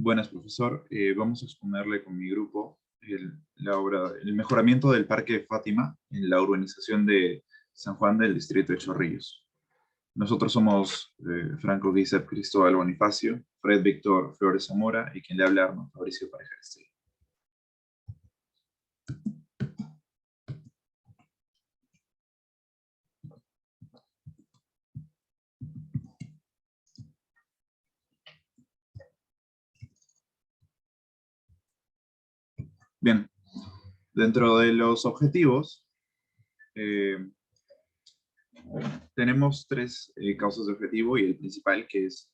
Buenas, profesor. Vamos a exponerle con mi grupo la obra El mejoramiento del Parque de Fátima en la urbanización de San Juan del distrito de Chorrillos. Nosotros somos Franco Guisep Cristóbal Bonifacio, Fred Víctor Flores Zamora y quien le habla Arno Fabricio Pareja Castillo. Bien, dentro de los objetivos, eh, tenemos tres causas de objetivo y el principal, que es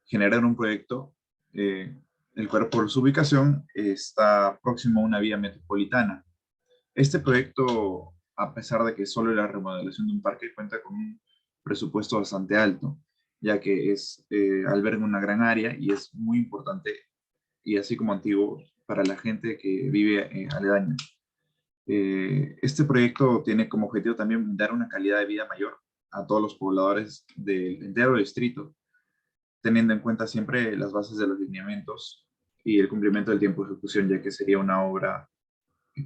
generar un proyecto, el cual por su ubicación está próximo a una vía metropolitana. Este proyecto, a pesar de que solo la remodelación de un parque, cuenta con un presupuesto bastante alto, ya que alberga una gran área y es muy importante, y así como antiguo, para la gente que vive aledaño. Este proyecto tiene como objetivo también dar una calidad de vida mayor a todos los pobladores del entero distrito, teniendo en cuenta siempre las bases de los lineamientos y el cumplimiento del tiempo de ejecución, ya que sería una obra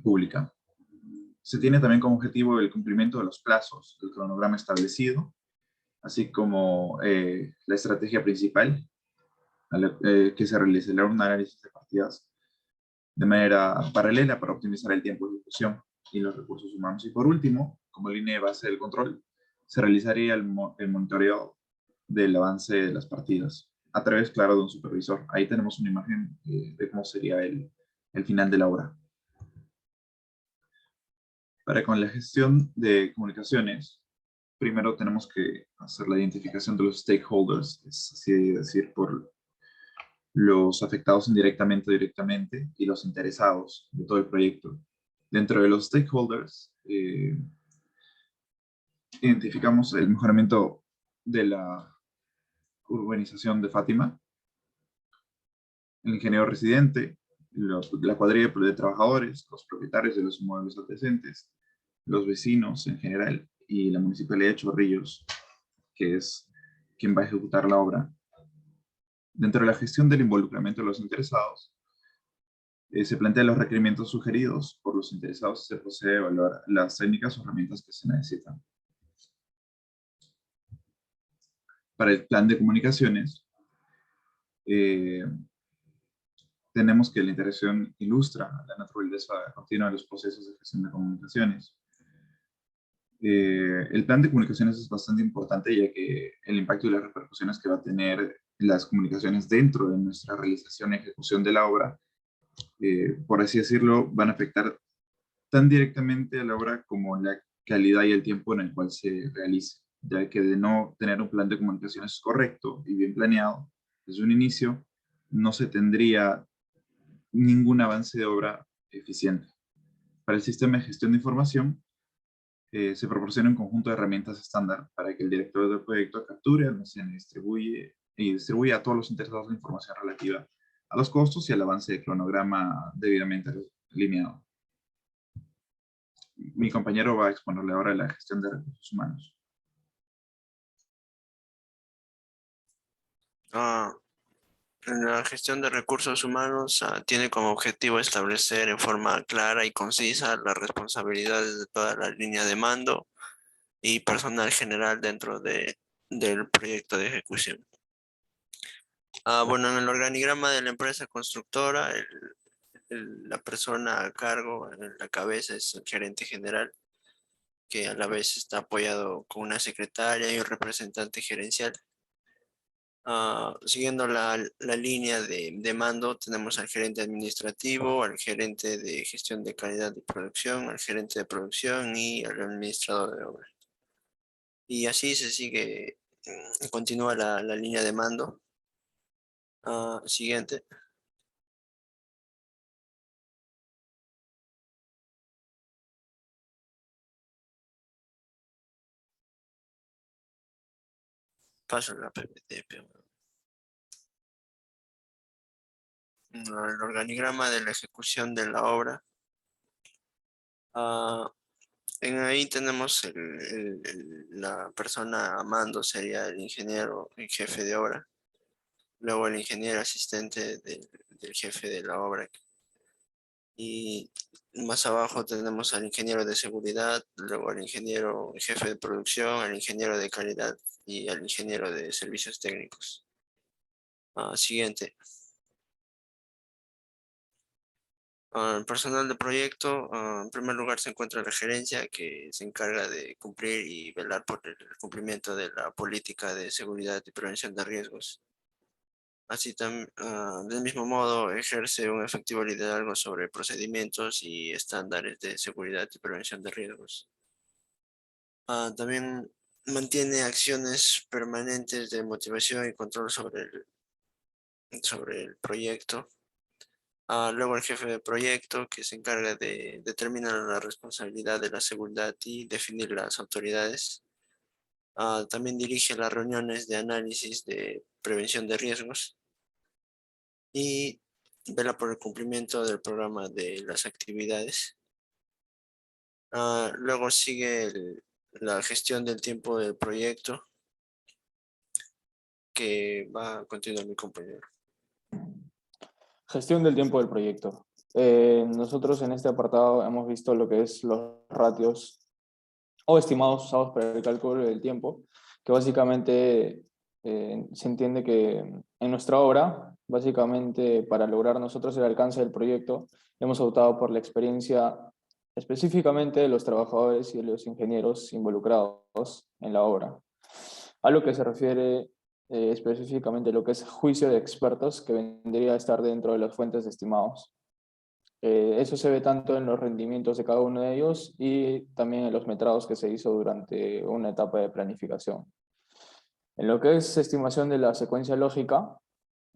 pública. Se tiene también como objetivo el cumplimiento de los plazos, el cronograma establecido, así como la estrategia principal, que se realizará un análisis de partidas de manera paralela para optimizar el tiempo de ejecución y los recursos humanos. Y por último, como línea de base del control, se realizaría el monitoreo del avance de las partidas a través, claro, de un supervisor. Ahí tenemos una imagen de cómo sería el final de la obra. Para con la gestión de comunicaciones, primero tenemos que hacer la identificación de los stakeholders, es así decir, por los afectados indirectamente o directamente y los interesados de todo el proyecto. Dentro de los stakeholders, identificamos el mejoramiento de la urbanización de Fátima, el ingeniero residente, la cuadrilla de trabajadores, los propietarios de los inmuebles adyacentes, los vecinos en general y la municipalidad de Chorrillos, que es quien va a ejecutar la obra. Dentro de la gestión del involucramiento de los interesados, se plantean los requerimientos sugeridos por los interesados y se procede a evaluar las técnicas o herramientas que se necesitan. Para el plan de comunicaciones, tenemos que la interacción ilustra la naturaleza continua de los procesos de gestión de comunicaciones. El plan de comunicaciones es bastante importante, ya que el impacto y las repercusiones que va a tener las comunicaciones dentro de nuestra realización y ejecución de la obra, por así decirlo, van a afectar tan directamente a la obra como la calidad y el tiempo en el cual se realice, ya que de no tener un plan de comunicaciones correcto y bien planeado desde un inicio, no se tendría ningún avance de obra eficiente. Para el sistema de gestión de información, se proporciona un conjunto de herramientas estándar para que el director del proyecto capture, almacene y distribuya a todos los interesados la información relativa a los costos y al avance del cronograma debidamente alineado. Mi compañero va a exponerle ahora la gestión de recursos humanos. La gestión de recursos humanos tiene como objetivo establecer en forma clara y concisa las responsabilidades de toda la línea de mando y personal general dentro del proyecto de ejecución. Bueno, en el organigrama de la empresa constructora, la persona a cargo, en la cabeza es el gerente general, que a la vez está apoyado con una secretaria y un representante gerencial. Siguiendo la línea de mando, tenemos al gerente administrativo, al gerente de gestión de calidad de producción, al gerente de producción y al administrador de obra. Y así se sigue, continúa la línea de mando. Siguiente. Paso la PPT. El organigrama de la ejecución de la obra. En ahí tenemos la persona a mando, sería el ingeniero, el jefe de obra. luego el ingeniero asistente del jefe de la obra. Y más abajo tenemos al ingeniero de seguridad, luego al ingeniero jefe de producción, al ingeniero de calidad y al ingeniero de servicios técnicos. Siguiente. El personal de proyecto, en primer lugar se encuentra la gerencia que se encarga de cumplir y velar por el cumplimiento de la política de seguridad y prevención de riesgos. Así también, del mismo modo, ejerce un efectivo liderazgo sobre procedimientos y estándares de seguridad y prevención de riesgos. También mantiene acciones permanentes de motivación y control sobre el proyecto. Luego el jefe de proyecto que se encarga de determinar la responsabilidad de la seguridad y definir las autoridades. También dirige las reuniones de análisis de prevención de riesgos y vela por el cumplimiento del programa de las actividades. Luego sigue la gestión del tiempo del proyecto, que va a continuar mi compañero. Gestión del tiempo del proyecto. Nosotros en este apartado hemos visto lo que es los ratios o estimados usados para el cálculo del tiempo, que básicamente se entiende que en nuestra obra, básicamente para lograr nosotros el alcance del proyecto, hemos optado por la experiencia específicamente de los trabajadores y de los ingenieros involucrados en la obra. A lo que se refiere específicamente lo que es juicio de expertos, que vendría a estar dentro de las fuentes de estimados. Eso se ve tanto en los rendimientos de cada uno de ellos y también en los metrados que se hizo durante una etapa de planificación. En lo que es estimación de la secuencia lógica,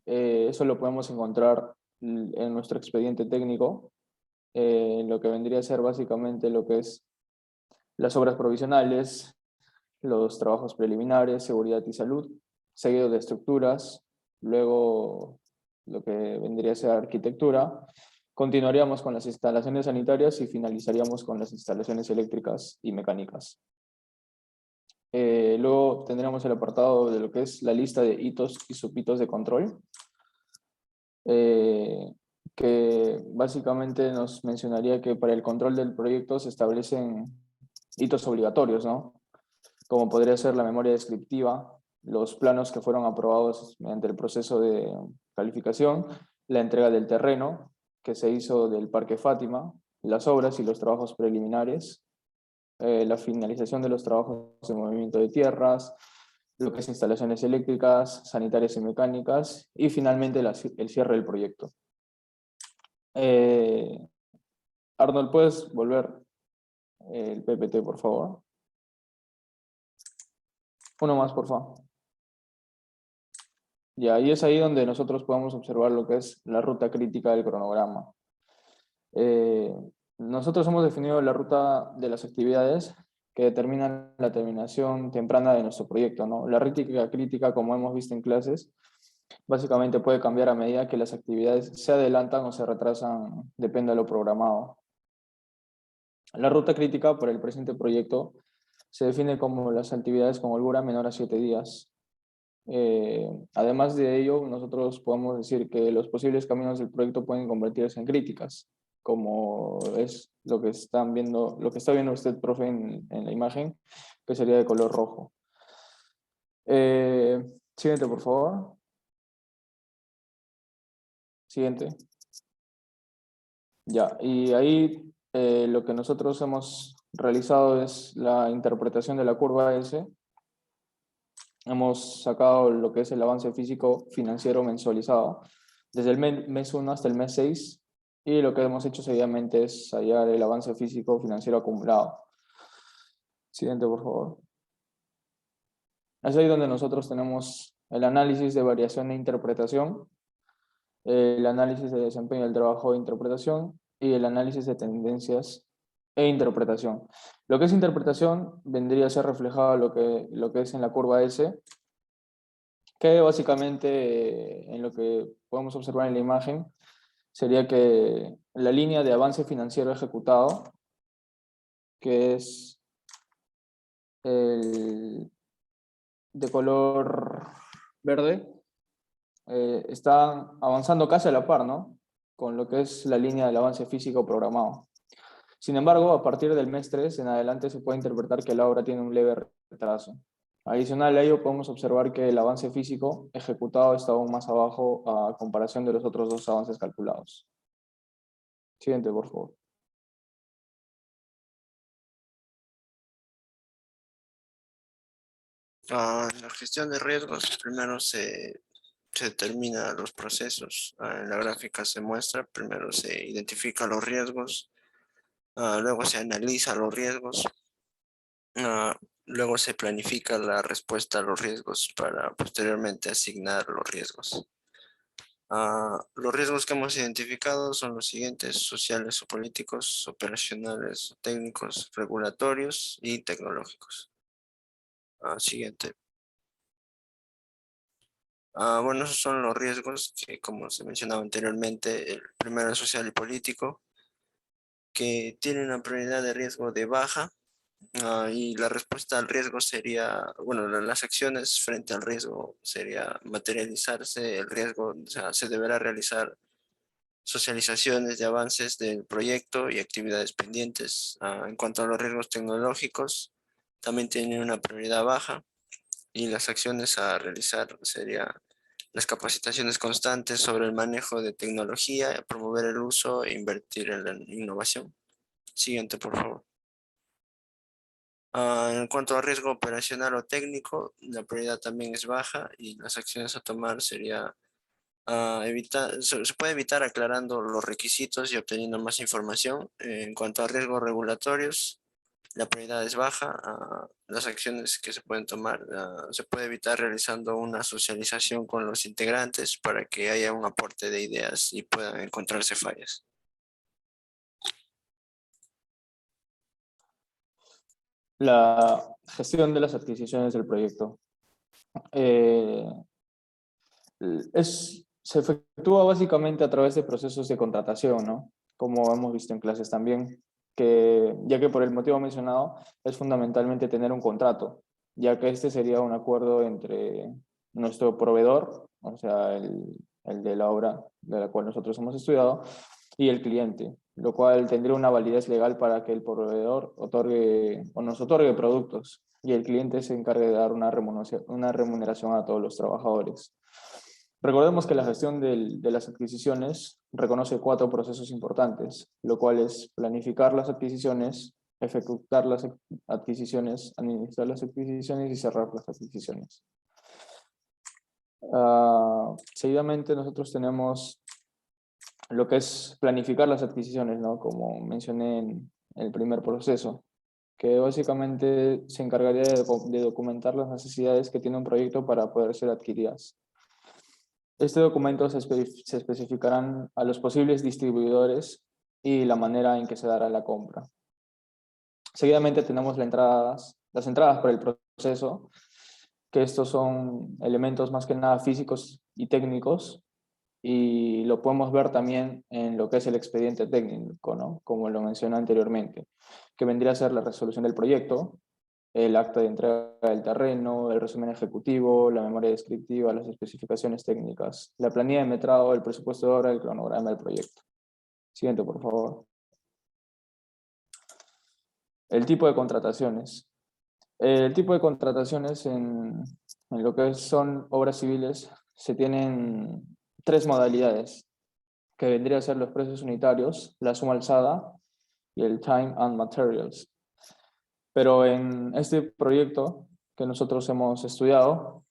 eso lo podemos encontrar en nuestro expediente técnico, lo que vendría a ser básicamente lo que es las obras provisionales, los trabajos preliminares, seguridad y salud, seguido de estructuras, luego lo que vendría a ser arquitectura. Continuaríamos con las instalaciones sanitarias y finalizaríamos con las instalaciones eléctricas y mecánicas. Luego tendríamos el apartado de lo que es la lista de hitos y subhitos de control, que básicamente nos mencionaría que para el control del proyecto se establecen hitos obligatorios, ¿no? Como podría ser la memoria descriptiva, los planos que fueron aprobados mediante el proceso de calificación, la entrega del terreno que se hizo del Parque Fátima, las obras y los trabajos preliminares, la finalización de los trabajos de movimiento de tierras, lo que es instalaciones eléctricas, sanitarias y mecánicas, y finalmente el cierre del proyecto. Arnold, ¿puedes volver el PPT, por favor? Uno más, por favor. Ya, y es ahí donde nosotros podemos observar lo que es la ruta crítica del cronograma. Nosotros hemos definido la ruta de las actividades que determinan la terminación temprana de nuestro proyecto, ¿no? La ruta crítica, como hemos visto en clases, básicamente puede cambiar a medida que las actividades se adelantan o se retrasan, depende de lo programado. La ruta crítica para el presente proyecto se define como las actividades con holgura menor a 7 días. Además de ello, nosotros podemos decir que los posibles caminos del proyecto pueden convertirse en críticas, como es lo que están viendo, lo que está viendo usted, profe, en la imagen, que sería de color rojo. Siguiente, por favor. Siguiente. Ya, y ahí lo que nosotros hemos realizado es la interpretación de la curva S. Hemos sacado lo que es el avance físico financiero mensualizado desde el mes 1 hasta el mes 6, y lo que hemos hecho seguidamente es hallar el avance físico financiero acumulado. Siguiente, por favor. Es ahí donde nosotros tenemos el análisis de variación e interpretación, el análisis de desempeño del trabajo de interpretación y el análisis de tendencias e interpretación. Lo que es interpretación vendría a ser reflejado lo que es en la curva S, que básicamente en lo que podemos observar en la imagen sería que la línea de avance financiero ejecutado, que es el de color verde, están avanzando casi a la par, ¿no? Con lo que es la línea del avance físico programado. Sin embargo, a partir del mes 3 en adelante se puede interpretar que la obra tiene un leve retraso. Adicional a ello, podemos observar que el avance físico ejecutado está aún más abajo a comparación de los otros dos avances calculados. Siguiente, por favor. En la gestión de riesgos, primero se determina los procesos. En la gráfica se muestra, primero se identifica los riesgos, luego se analiza los riesgos, luego se planifica la respuesta a los riesgos para posteriormente asignar los riesgos. Los riesgos que hemos identificado son los siguientes: sociales o políticos, operacionales o técnicos, regulatorios y tecnológicos. Siguiente. Bueno, esos son los riesgos que, como se mencionaba anteriormente, el primero es social y político, que tiene una prioridad de riesgo de baja, y la respuesta al riesgo sería, bueno, las acciones frente al riesgo sería materializarse el riesgo, o sea, se deberá realizar socializaciones de avances del proyecto y actividades pendientes. En cuanto a los riesgos tecnológicos, también tienen una prioridad baja, y las acciones a realizar sería las capacitaciones constantes sobre el manejo de tecnología, promover el uso e invertir en la innovación. Siguiente, por favor. En cuanto a riesgo operacional o técnico, la prioridad también es baja, y las acciones a tomar sería se puede evitar aclarando los requisitos y obteniendo más información. En cuanto a riesgos regulatorios, la prioridad es baja. Las acciones que se pueden tomar, se puede evitar realizando una socialización con los integrantes para que haya un aporte de ideas y puedan encontrarse fallas. La gestión de las adquisiciones del proyecto. Se efectúa básicamente a través de procesos de contratación, ¿no? Como hemos visto en clases también, ya que por el motivo mencionado es fundamentalmente tener un contrato, ya que este sería un acuerdo entre nuestro proveedor, o sea, el de la obra de la cual nosotros hemos estudiado, y el cliente, lo cual tendría una validez legal para que el proveedor otorgue o nos otorgue productos y el cliente se encargue de dar una remuneración a todos los trabajadores. Recordemos que la gestión de las adquisiciones reconoce 4 procesos importantes, lo cual es planificar las adquisiciones, ejecutar las adquisiciones, administrar las adquisiciones y cerrar las adquisiciones. Seguidamente nosotros tenemos lo que es planificar las adquisiciones, ¿no? Como mencioné en el primer proceso, que básicamente se encargaría de documentar las necesidades que tiene un proyecto para poder ser adquiridas. Este documento se especificarán a los posibles distribuidores y la manera en que se dará la compra. Seguidamente tenemos las entradas para el proceso, que estos son elementos más que nada físicos y técnicos, y lo podemos ver también en lo que es el expediente técnico, ¿no? Como lo mencioné anteriormente, que vendría a ser la resolución del proyecto, el acta de entrega del terreno, el resumen ejecutivo, la memoria descriptiva, las especificaciones técnicas, la planilla de metrado, el presupuesto de obra, el cronograma del proyecto. Siguiente, por favor. El tipo de contrataciones. El tipo de contrataciones en lo que son obras civiles se tienen 3 modalidades, que vendrían a ser los precios unitarios, la suma alzada y el time and materials. Pero en este proyecto que nosotros hemos estudiado,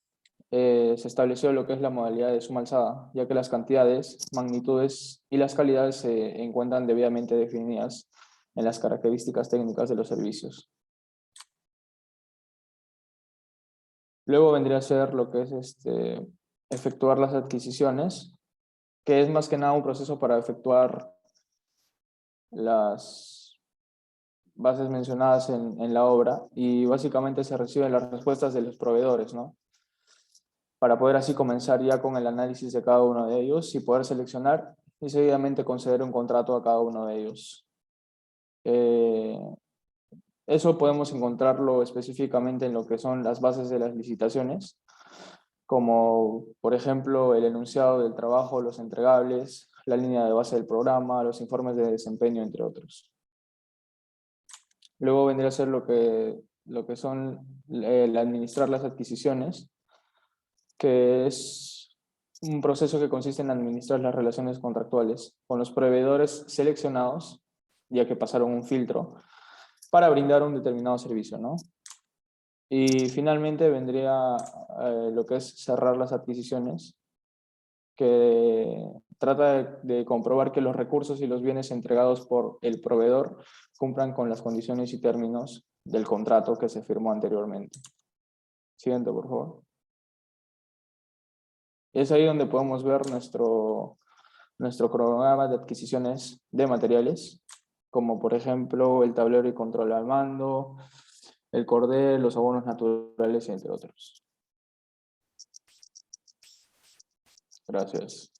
se estableció lo que es la modalidad de suma alzada, ya que las cantidades, magnitudes y las calidades se encuentran debidamente definidas en las características técnicas de los servicios. Luego vendría a ser lo que es efectuar las adquisiciones, que es más que nada un proceso para efectuar las bases mencionadas en la obra, y básicamente se reciben las respuestas de los proveedores, ¿no? Para poder así comenzar ya con el análisis de cada uno de ellos y poder seleccionar y seguidamente conceder un contrato a cada uno de ellos. Eso podemos encontrarlo específicamente en lo que son las bases de las licitaciones, como por ejemplo el enunciado del trabajo, los entregables, la línea de base del programa, los informes de desempeño, entre otros. Luego vendría a ser lo que son el administrar las adquisiciones, que es un proceso que consiste en administrar las relaciones contractuales con los proveedores seleccionados, ya que pasaron un filtro, para brindar un determinado servicio, ¿no? Y finalmente vendría lo que es cerrar las adquisiciones, que trata de comprobar que los recursos y los bienes entregados por el proveedor cumplan con las condiciones y términos del contrato que se firmó anteriormente. Siguiente, por favor. Es ahí donde podemos ver nuestro cronograma de adquisiciones de materiales, como por ejemplo el tablero y control al mando, el cordel, los abonos naturales, entre otros. Gracias.